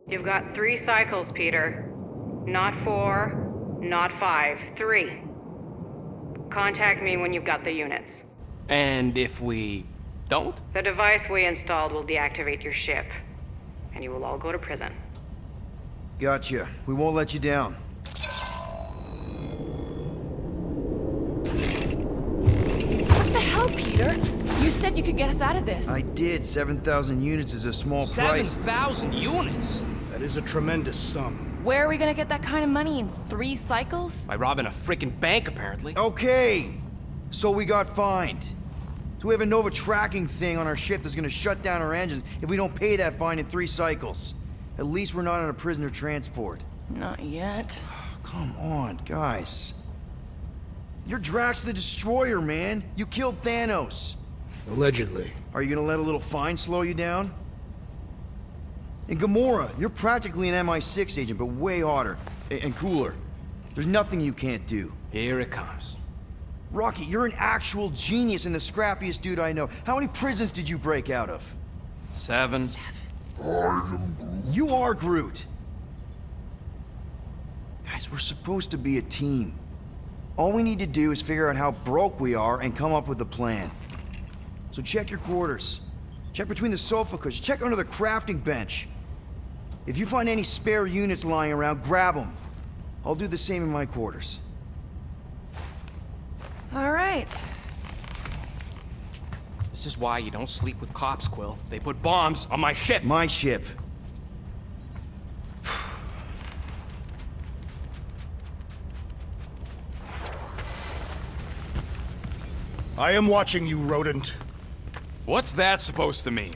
You've got 3 cycles, Peter. Not 4, not 5, 3. Contact me when you've got the units. And if we don't? The device we installed will deactivate your ship, and you will all go to prison. Gotcha. We won't let you down. What the hell, Peter? You said you could get us out of this. I did. 7,000 units is a small price. 7,000 units? That is a tremendous sum. Where are we gonna get that kind of money in 3 cycles? By robbing a frickin' bank, apparently. Okay. So we got fined. So we have a Nova tracking thing on our ship that's gonna shut down our engines if we don't pay that fine in 3 cycles. At least we're not on a prisoner transport. Not yet. Come on, guys. You're Drax the Destroyer, man. You killed Thanos. Allegedly. Are you gonna let a little fine slow you down? And Gamora, you're practically an MI6 agent, but way hotter and cooler. There's nothing you can't do. Here it comes. Rocky, you're an actual genius and the scrappiest dude I know. How many prisons did you break out of? 7. You are Groot. Guys, we're supposed to be a team. All we need to do is figure out how broke we are and come up with a plan. So check your quarters. Check between the sofa cushions. Check under the crafting bench. If you find any spare units lying around, grab them. I'll do the same in my quarters. All right. This is why you don't sleep with cops, Quill. They put bombs on my ship. My ship. I am watching you, rodent. What's that supposed to mean?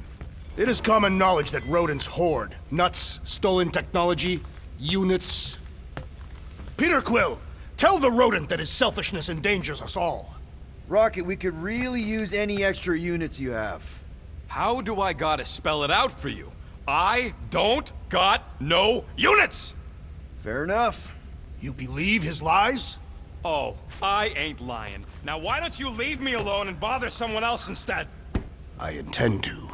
It is common knowledge that rodents hoard nuts, stolen technology, units. Peter Quill, tell the rodent that his selfishness endangers us all. Rocket, we could really use any extra units you have. How do I gotta spell it out for you? I don't got no units! Fair enough. You believe his lies? Oh, I ain't lying. Now why don't you leave me alone and bother someone else instead? I intend to.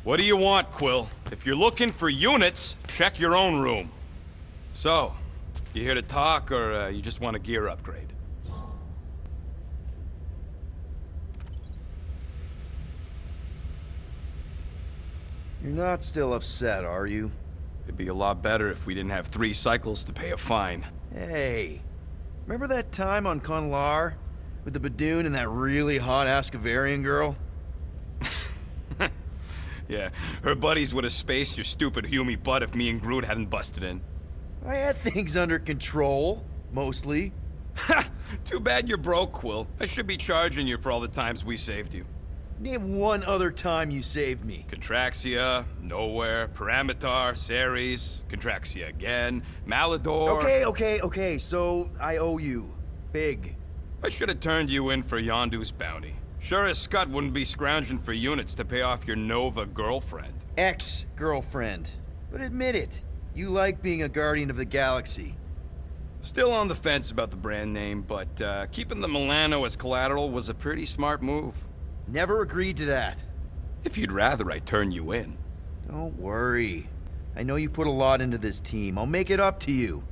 What do you want, Quill? If you're looking for units, check your own room. So, you here to talk, or you just want a gear upgrade? You're not still upset, are you? It'd be a lot better if we didn't have 3 cycles to pay a fine. Hey, remember that time on Conlar? With the Badoon and that really hot Ascavarian girl? Yeah, her buddies would have spaced your stupid Humy butt if me and Groot hadn't busted in. I had things under control, mostly. Ha! Too bad you're broke, Quill. I should be charging you for all the times we saved you. Name one other time you saved me. Contraxia, Nowhere, Paramitar, Ceres, Contraxia again, Malador... Okay, so I owe you. Big. I should have turned you in for Yondu's bounty. Sure as Scott wouldn't be scrounging for units to pay off your Nova girlfriend. Ex-girlfriend. But admit it, you like being a Guardian of the Galaxy. Still on the fence about the brand name, but keeping the Milano as collateral was a pretty smart move. Never agreed to that. If you'd rather I turn you in. Don't worry. I know you put a lot into this team. I'll make it up to you.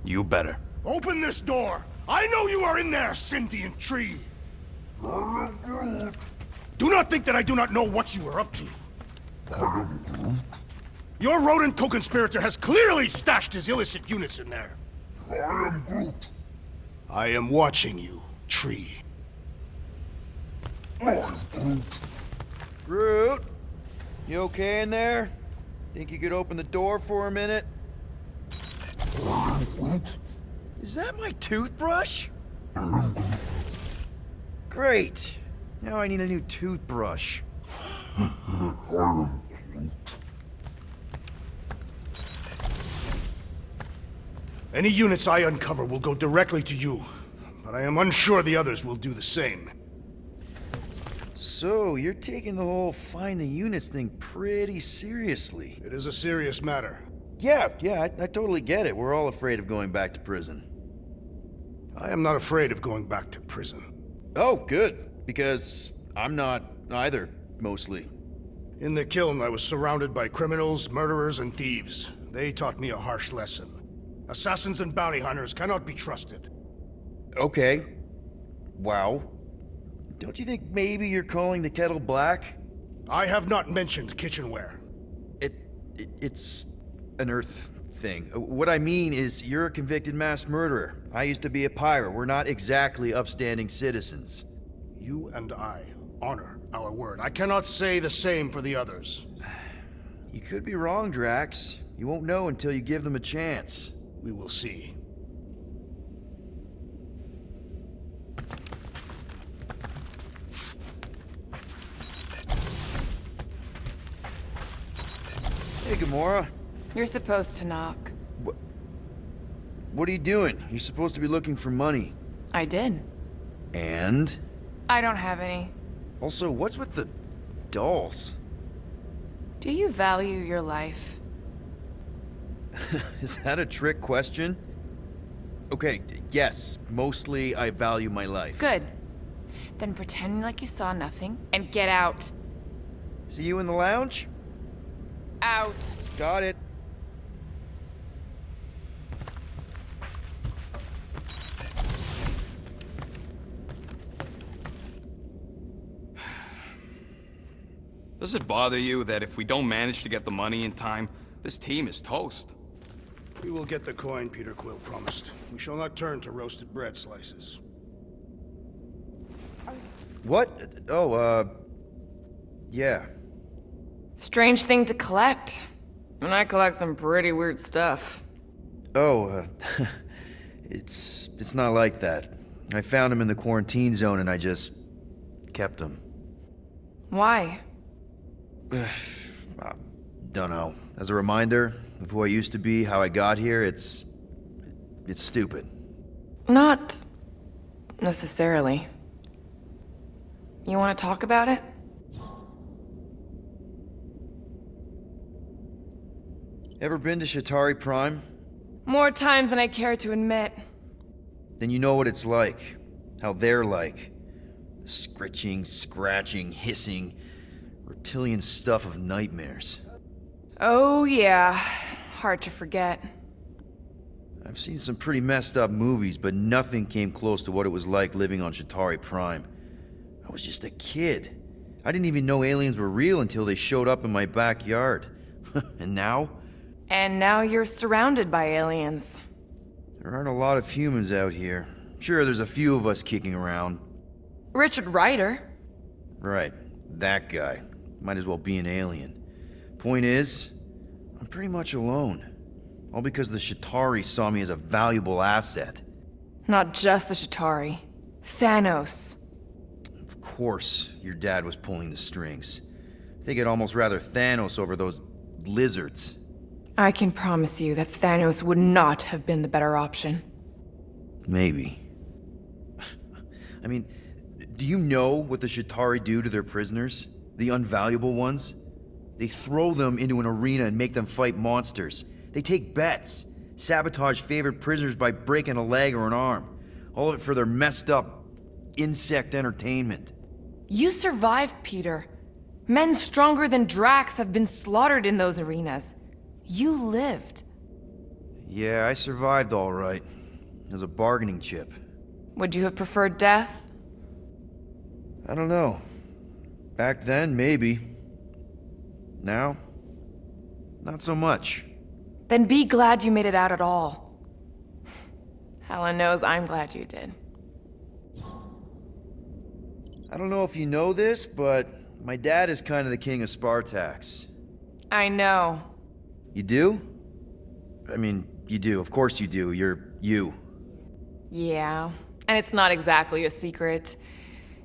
You better. Open this door! I know you are in there, sentient tree! Do not think that I do not know what you are up to. Your rodent co-conspirator has clearly stashed his illicit units in there. I am Groot. I am watching you, tree. I am Groot. Groot, you okay in there? Think you could open the door for a minute? I am Groot. Is that my toothbrush? Great. Now I need a new toothbrush. Any units I uncover will go directly to you, but I am unsure the others will do the same. So, you're taking the whole find the units thing pretty seriously. It is a serious matter. Yeah, I totally get it. We're all afraid of going back to prison. I am not afraid of going back to prison. Oh, good. Because I'm not either. mostly? In the kiln, I was surrounded by criminals, murderers, and thieves. They taught me a harsh lesson. Assassins and bounty hunters cannot be trusted. Okay. Wow. Don't you think maybe you're calling the kettle black? I have not mentioned kitchenware. It's an Earth thing. What I mean is, you're a convicted mass murderer. I used to be a pirate. We're not exactly upstanding citizens. You and I honor our word. I cannot say the same for the others. You could be wrong, Drax. You won't know until you give them a chance. We will see. Hey, Gamora. You're supposed to knock. What are you doing? You're supposed to be looking for money. I did. And? I don't have any. Also, what's with the dolls? Do you value your life? Is that a trick question? Okay, yes, mostly I value my life. Good. Then pretend like you saw nothing and get out. See you in the lounge? Out. Got it. Does it bother you that if we don't manage to get the money in time, this team is toast? We will get the coin Peter Quill promised. We shall not turn to roasted bread slices. What? Oh, yeah. Strange thing to collect. And I collect some pretty weird stuff. Oh, it's not like that. I found him in the quarantine zone and I just kept him. Why? Dunno. As a reminder of who I used to be, how I got here, it's stupid. Not necessarily. You want to talk about it? Ever been to Shatari Prime? More times than I care to admit. Then you know what it's like. How they're like. The scritching, scratching, hissing, reptilian stuff of nightmares. Oh yeah, hard to forget. I've seen some pretty messed up movies, but nothing came close to what it was like living on Shatari Prime. I was just a kid. I didn't even know aliens were real until they showed up in my backyard. And now? And now you're surrounded by aliens. There aren't a lot of humans out here. Sure, there's a few of us kicking around. Richard Ryder. Right, that guy. Might as well be an alien. Point is, I'm pretty much alone. All because the Shatari saw me as a valuable asset. Not just the Shatari. Thanos. Of course, your dad was pulling the strings. I think I'd almost rather Thanos over those lizards. I can promise you that Thanos would not have been the better option. Maybe. I mean, do you know what the Shatari do to their prisoners? The unvaluable ones? They throw them into an arena and make them fight monsters. They take bets, sabotage favorite prisoners by breaking a leg or an arm. All of it for their messed up insect entertainment. You survived, Peter. Men stronger than Drax have been slaughtered in those arenas. You lived. Yeah, I survived all right. As a bargaining chip. Would you have preferred death? I don't know. Back then, maybe. Now, not so much. Then be glad you made it out at all. Helen knows I'm glad you did. I don't know if you know this, but my dad is kind of the king of Spartax. I know. You do? I mean, you do. Of course you do. You're you. Yeah, and it's not exactly a secret.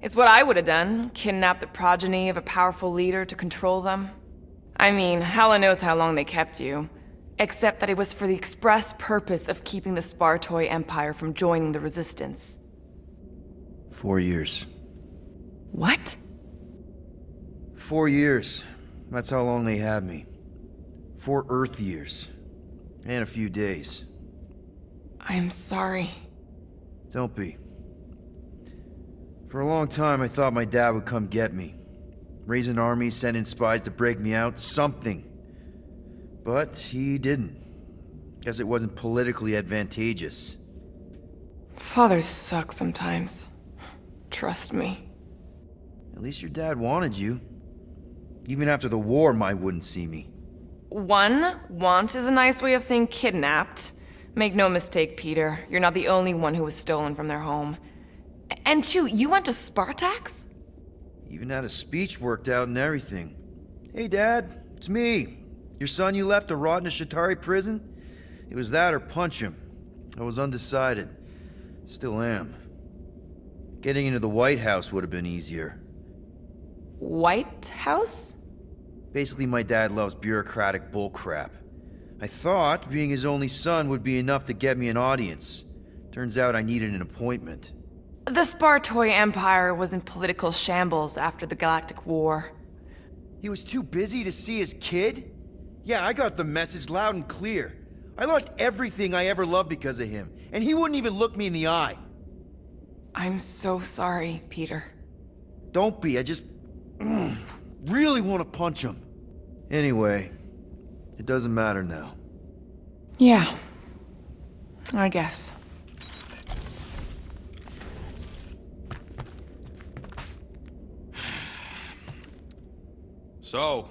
It's what I would have done, kidnap the progeny of a powerful leader to control them. I mean, Helen knows how long they kept you. Except that it was for the express purpose of keeping the Spartoi Empire from joining the Resistance. 4 years. What? 4 years. That's how long they had me. 4 Earth years. And a few days. I'm sorry. Don't be. For a long time, I thought my dad would come get me. Raising armies, sending spies to break me out, something. But he didn't. Guess it wasn't politically advantageous. Fathers suck sometimes. Trust me. At least your dad wanted you. Even after the war, my wouldn't see me. Want is a nice way of saying kidnapped. Make no mistake, Peter, you're not the only one who was stolen from their home. And two, you went to Spartax? Even had a speech worked out and everything. Hey, Dad, it's me. Your son you left to rot in a Shatari prison? It was that or punch him. I was undecided. Still am. Getting into the White House would have been easier. White House? Basically, my dad loves bureaucratic bullcrap. I thought being his only son would be enough to get me an audience. Turns out I needed an appointment. The Spartoi Empire was in political shambles after the Galactic War. He was too busy to see his kid? Yeah, I got the message loud and clear. I lost everything I ever loved because of him, and he wouldn't even look me in the eye. I'm so sorry, Peter. Don't be, I just really want to punch him. Anyway, it doesn't matter now. Yeah, I guess. So,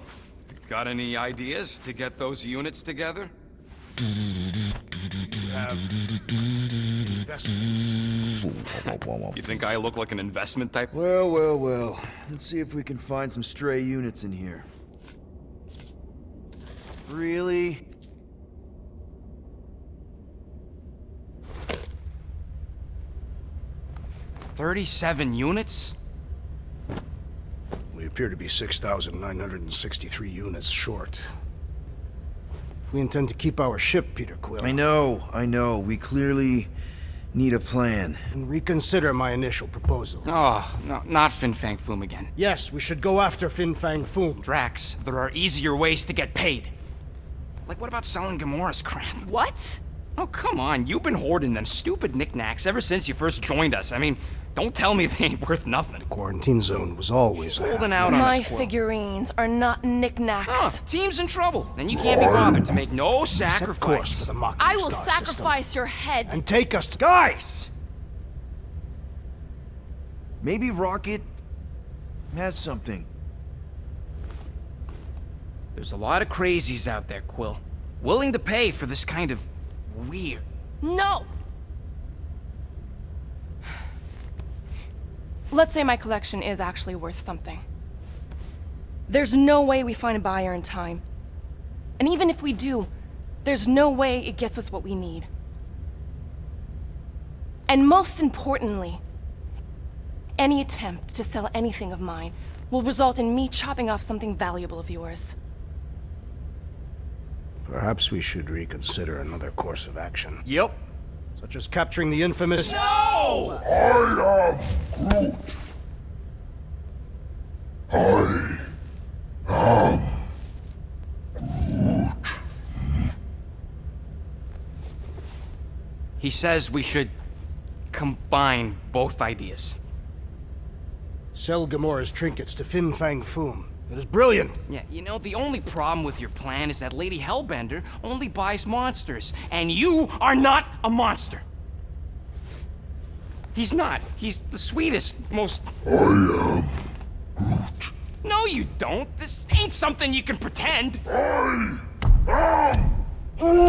got any ideas to get those units together? You have investments. You think I look like an investment type? Well. Let's see if we can find some stray units in here. Really? $37 units? We appear to be 6,963 units short. If we intend to keep our ship, Peter Quill... I know. We clearly need a plan. And reconsider my initial proposal. Oh, no, not Fin Fang Foom again. Yes, we should go after Fin Fang Foom. Drax, there are easier ways to get paid. Like, what about selling Gamora's crap? What? Oh, come on, you've been hoarding them stupid knickknacks ever since you first joined us. I mean, don't tell me they ain't worth nothing. Quarantine zone was always Holding out on My us, Quill. figurines are not knickknacks. Huh, team's in trouble. Then you can't be bothered to make no Set course sacrifice. for the Mocking I will Star sacrifice system your head. and take us to... Guys! Maybe Rocket has something. There's a lot of crazies out there, Quill. Willing to pay for this kind of weird. No! Let's say my collection is actually worth something. There's no way we find a buyer in time. And even if we do, there's no way it gets us what we need. And most importantly, any attempt to sell anything of mine will result in me chopping off something valuable of yours. Perhaps we should reconsider another course of action. Yep. Such as capturing the infamous... No! He says we should combine both ideas. Sell Gamora's trinkets to Fin Fang Foom. It is brilliant. Yeah, you know, the only problem with your plan is that Lady Hellbender only buys monsters, and you are not a monster. He's not. He's the sweetest, most... I am Groot. No, you don't. This ain't something you can pretend. I am Groot.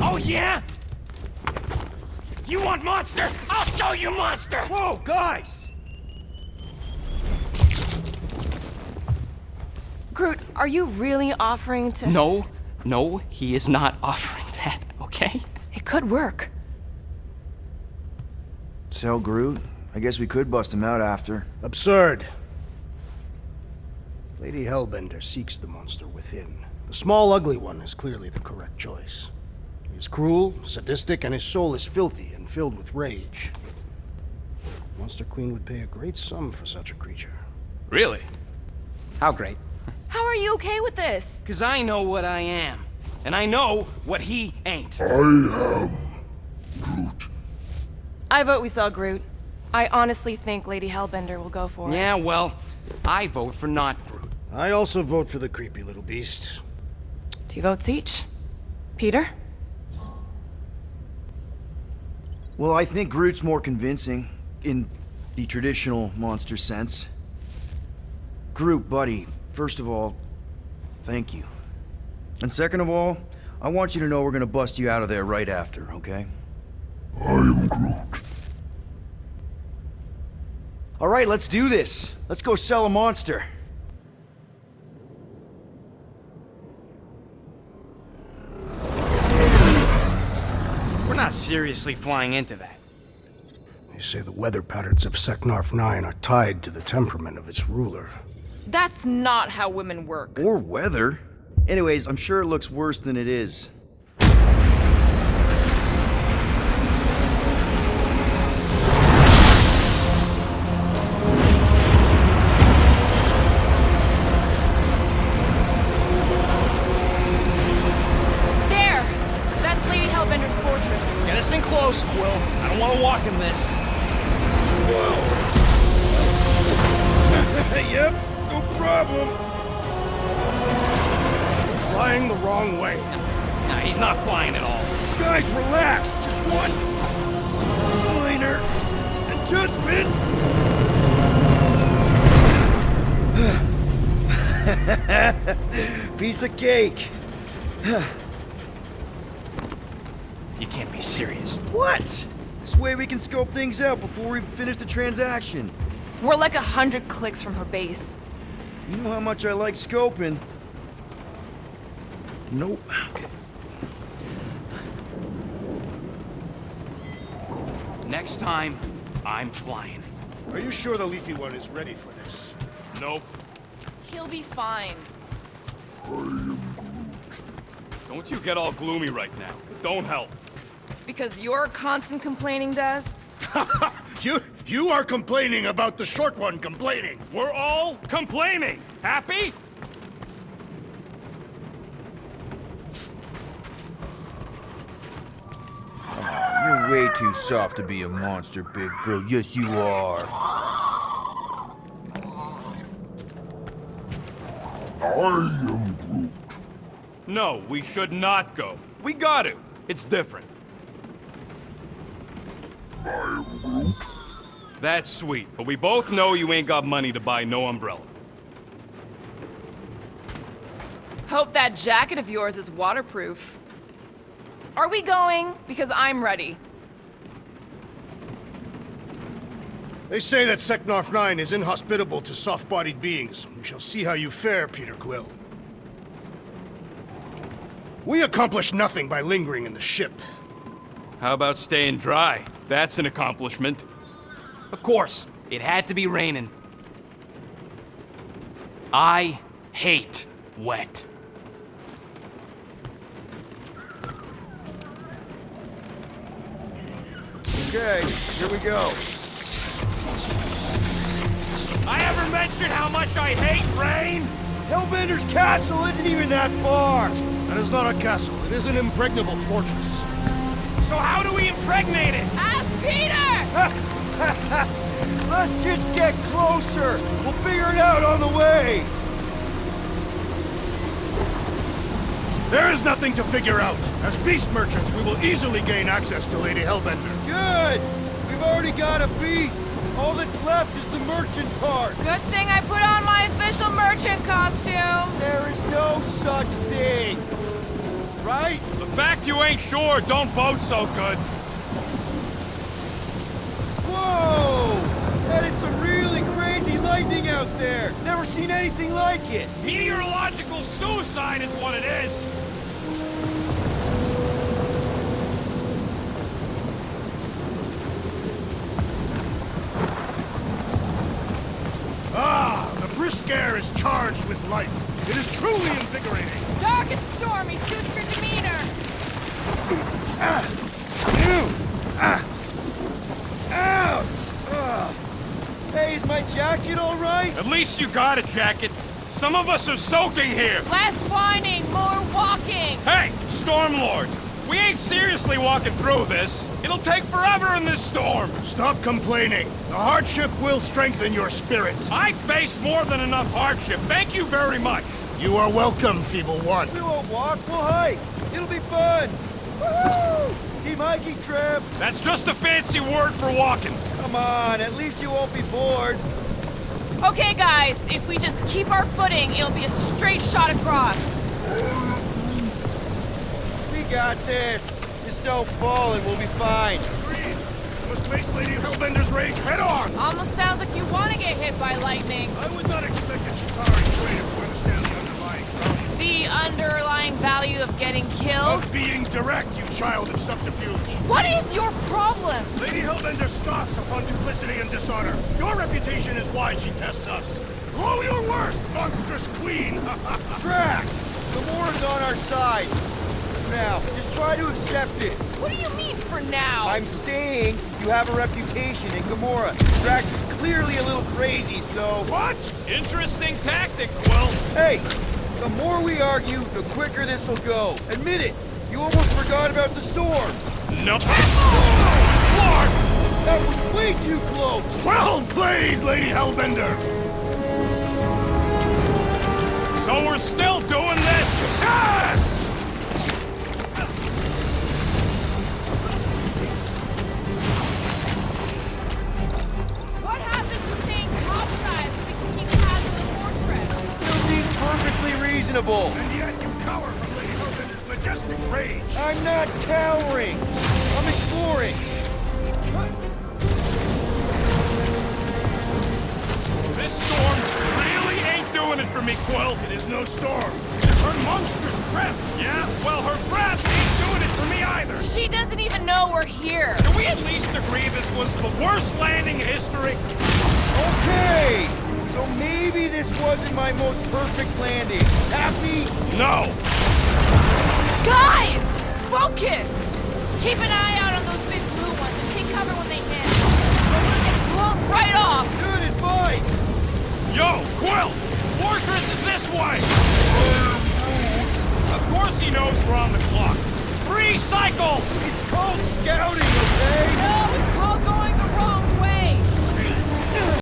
Oh, yeah? You want monster? I'll show you monster! Whoa, guys! Groot, are you really offering to... No, he is not offering that, okay? It could work. Sell Groot? I guess we could bust him out after. Absurd. Lady Hellbender seeks the monster within. The small, ugly one is clearly the correct choice. He is cruel, sadistic, and his soul is filthy and filled with rage. Monster Queen would pay a great sum for such a creature. Really? How great? How are you okay with this? Because I know what I am. And I know what he ain't. I vote we sell Groot. I honestly think Lady Hellbender will go for it. Yeah, well, I vote for not Groot. I also vote for the creepy little beast. 2 votes each. Peter? Well, I think Groot's more convincing, in the traditional monster sense. Groot, buddy, first of all, thank you. And second of all, I want you to know we're gonna bust you out of there right after, okay? I am Groot. All right, let's do this. Let's go sell a monster. We're not seriously flying into that. They say the weather patterns of Seknarf Nine are tied to the temperament of its ruler. That's not how women work. Or weather. Anyways, I'm sure it looks worse than it is. There! That's Lady Hellbender's fortress. Get us in close, Quill. I don't want to walk in this. Yep, no problem. We're flying the wrong way. Nah, he's not flying at all. Guys, relax. Just one minor adjustment. Piece of cake. You can't be serious. What? This way we can scope things out before we finish the transaction. We're like 100 clicks from her base. You know how much I like scoping. Nope. Okay. Next time, I'm flying. Are you sure the leafy one is ready for this? Nope. He'll be fine. Don't you get all gloomy right now. It don't help. Because your constant complaining does? You are complaining about the short one complaining. We're all complaining. Happy? You're way too soft to be a monster, big girl. Yes, you are. I am Groot. No, we should not go. We got to. It's different. I am Groot. That's sweet, but we both know you ain't got money to buy no umbrella. Hope that jacket of yours is waterproof. Are we going? Because I'm ready. They say that Seknarf Nine is inhospitable to soft-bodied beings. We shall see how you fare, Peter Quill. We accomplish nothing by lingering in the ship. How about staying dry? That's an accomplishment. Of course, it had to be raining. I hate wet. Okay, here we go. I ever mentioned how much I hate rain? Hellbender's castle isn't even that far. That is not a castle. It is an impregnable fortress. So how do we impregnate it? Ask Peter! Let's just get closer. We'll figure it out on the way. There is nothing to figure out. As beast merchants, we will easily gain access to Lady Hellbender. Good. We've already got a beast. All that's left is the merchant part. Good thing I put on my official merchant costume. There is no such thing. Right? The fact you ain't sure don't bode so good. Whoa! That is some really crazy lightning out there. Never seen anything like it. Meteorological suicide is what it is. Ah, the brisk air is charged with life. It is truly invigorating. Dark and stormy suits your demeanor. Ouch! Hey, is my jacket all right? At least you got a jacket. Some of us are soaking here. Less whining, more walking. Hey, Stormlord, We ain't seriously walking through this. It'll take forever in this storm. Stop complaining. The hardship will strengthen your spirit. I faced more than enough hardship. Thank you very much. You are welcome, Feeble One. We won't walk, we'll hike. It'll be fun. Woohoo! Team hiking trip. That's just a fancy word for walking. Come on, at least you won't be bored. Okay, guys, if we just keep our footing, it'll be a straight shot across. We got this. Just don't fall and we'll be fine. Agreed. You must face Lady Hellbender's rage head on. Almost sounds like you want to get hit by lightning. I would not expect a Chitauri trader to understand the underlying problem. The underlying value of getting killed? Of being direct, you child of subterfuge. What is your problem? Lady Hellbender scoffs upon duplicity and dishonor. Your reputation is why she tests us. Blow your worst, monstrous queen! Drax! Gamora's on our side. Now, just try to accept it. What do you mean for now? I'm saying you have a reputation in Gamora. Drax is clearly a little crazy, so... What? Interesting tactic, Quill. Hey! The more we argue, the quicker this'll go. Admit it! You almost forgot about the storm. No. Flark! That was way too close! Well played, Lady Hellbender! So we're still doing this? Yes! What happened to staying topside so we can keep tabs on the fortress? Still seems perfectly reasonable. And yet you cower from Lady Hellbender's majestic rage. I'm not cowering. I'm exploring. This storm really ain't doing it for me, Quill. It is no storm. It is her monstrous breath. Yeah? Well, her breath ain't doing it for me either. She doesn't even know we're here. Can we at least agree this was the worst landing in history? Okay. So maybe this wasn't my most perfect landing. Happy? No. Guys! Focus! Keep an eye out on those big blue ones and take cover when they hit. Or we'll get blown right off! Good advice. Yo, Quill! Fortress is this way! Of course he knows we're on the clock. 3 cycles! It's called scouting, okay?